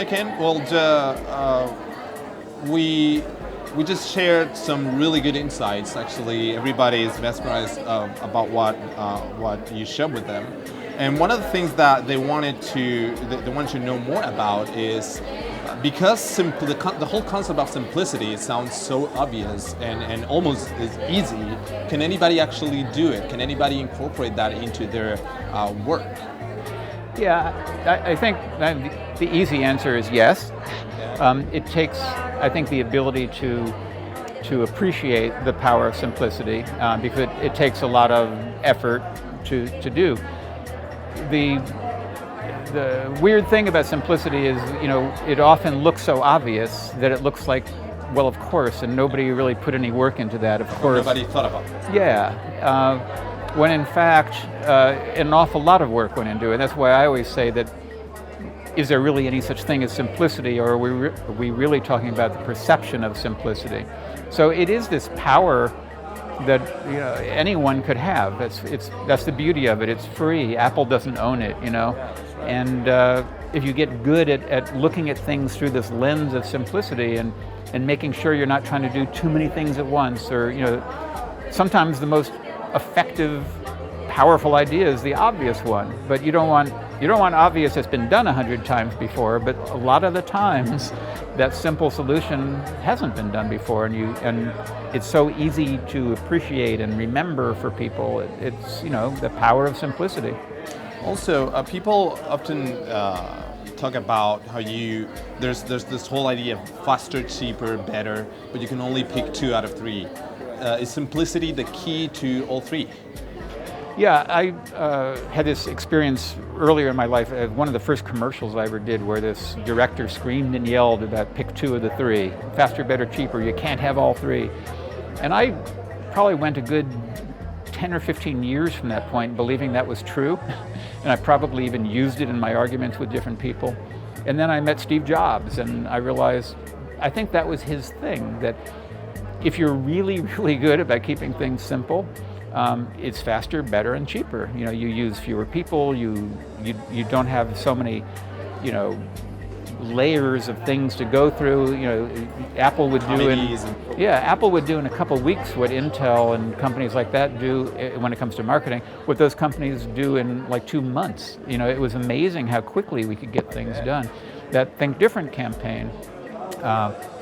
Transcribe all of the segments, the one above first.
Hi, Ken. Well, we just shared some really good insights. Actually, everybody is mesmerized about what you shared with them. And one of the things that they wanted to know more about is because the whole concept of simplicity sounds so obvious and almost is easy. Can anybody actually do it? Can anybody incorporate that into their work? Yeah, I think that the easy answer is yes. It takes, I think, the ability to appreciate the power of simplicity because it takes a lot of effort to do. The weird thing about simplicity is, it often looks so obvious that it looks like, well, of course, and nobody really put any work into that, of course. Nobody thought about it. Yeah. When in fact, an awful lot of work went into it. That's why I always say that, is there really any such thing as simplicity, or are we really talking about the perception of simplicity? So it is this power that anyone could have. That's the beauty of it. It's free. Apple doesn't own it, And if you get good at looking at things through this lens of simplicity and making sure you're not trying to do too many things at once, or sometimes the most effective, powerful idea is the obvious one, but you don't want obvious that's been done 100 times before. But a lot of the times, that simple solution hasn't been done before, and it's so easy to appreciate and remember for people. It's the power of simplicity. Also, people often talk about how there's this whole idea of faster, cheaper, better, but you can only pick 2 out of 3. Is simplicity the key to all 3? Yeah, I had this experience earlier in my life. One of the first commercials I ever did, where this director screamed and yelled about pick 2 of the 3. Faster, better, cheaper. You can't have all 3. And I probably went a good 10 or 15 years from that point believing that was true. And I probably even used it in my arguments with different people. And then I met Steve Jobs, and I realized, I think that was his thing, that if you're really, really good about keeping things simple, it's faster, better, and cheaper. You use fewer people. You don't have so many, layers of things to go through. Apple would do in a couple of weeks what Intel and companies like that do when it comes to marketing. What those companies do in like 2 months. It was amazing how quickly we could get things done. That Think Different campaign,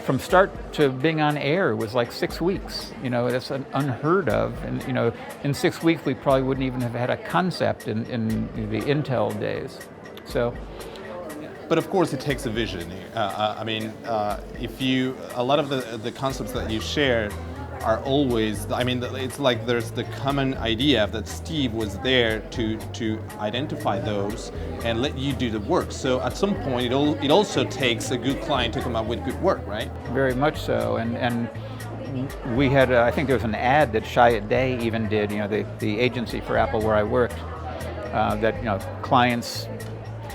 from start to being on air, was like 6 weeks. That's unheard of. And in 6 weeks we probably wouldn't even have had a concept in the Intel days. So. But of course, it takes a vision. A lot of the concepts that you share are always. It's like there's the common idea that Steve was there to identify those and let you do the work. So at some point, it also takes a good client to come up with good work, right? Very much so. And we had, I think there was an ad that Chiat Day even did. The agency for Apple where I worked, that clients.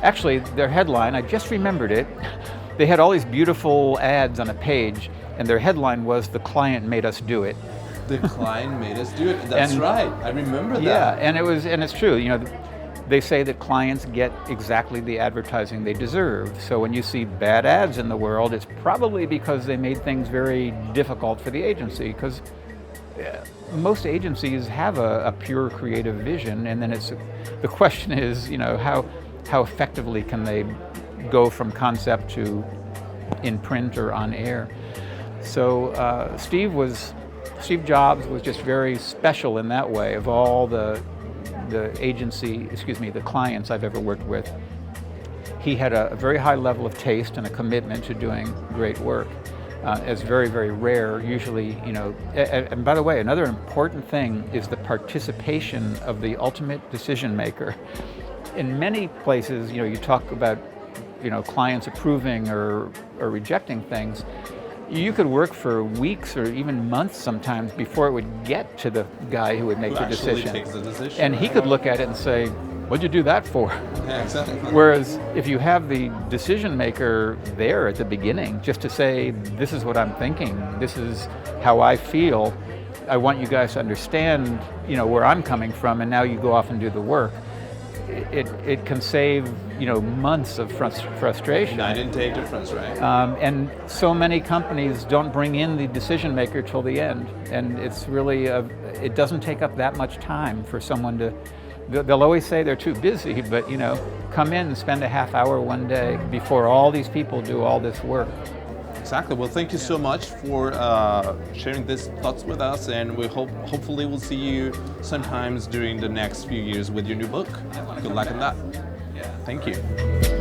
Actually, their headline, I just remembered it, they had all these beautiful ads on a page, and their headline was, "The client made us do it." The client made us do it. That's right. I remember that. Yeah, and it's true. They say that clients get exactly the advertising they deserve. So when you see bad ads in the world, it's probably because they made things very difficult for the agency, because most agencies have a pure creative vision, and then the question is, how effectively can they go from concept to in print or on air? So Steve Jobs was just very special in that way. Of all the clients I've ever worked with, he had a very high level of taste and a commitment to doing great work. It's very, very rare. Usually, and by the way, another important thing is the participation of the ultimate decision maker. In many places, you talk about, clients approving or rejecting things. You could work for weeks or even months sometimes before it would get to the guy who would make the decision. Takes the decision. And he could look at it and say, "What'd you do that for?" Yeah, exactly. Whereas if you have the decision maker there at the beginning, just to say, "This is what I'm thinking. This is how I feel. I want you guys to understand, where I'm coming from," and now you go off and do the work. it can save months of frustration. Night and day difference, right? And so many companies don't bring in the decision maker till the end, and it's really it doesn't take up that much time for someone to. They'll always say they're too busy, but come in and spend a half hour one day before all these people do all this work. Exactly. Well, thank you so much for sharing these thoughts with us, and we hopefully we'll see you sometimes during the next few years with your new book. Good luck in that. Thank you.